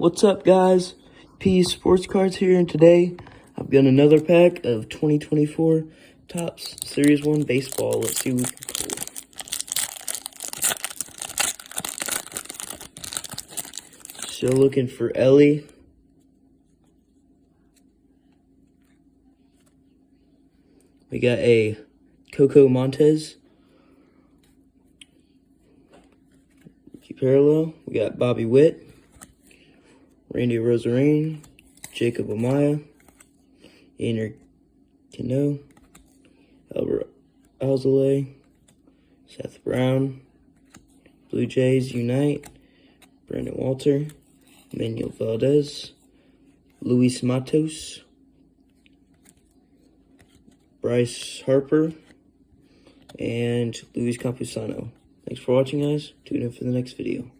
What's up, guys? P Sports Cards here, and today I've got another pack of 2024 Topps Series 1 Baseball. Let's see what we can pull. Still looking for Ellie. We got a Coco Montez. Parallel. We got Bobby Witt, Randy Rosarine, Jacob Amaya, Ainer Cano, Albert Alzolay, Seth Brown, Blue Jays Unite, Brandon Walter, Manuel Valdez, Luis Matos, Bryce Harper, and Luis Campusano. Thanks for watching, guys. Tune in for the next video.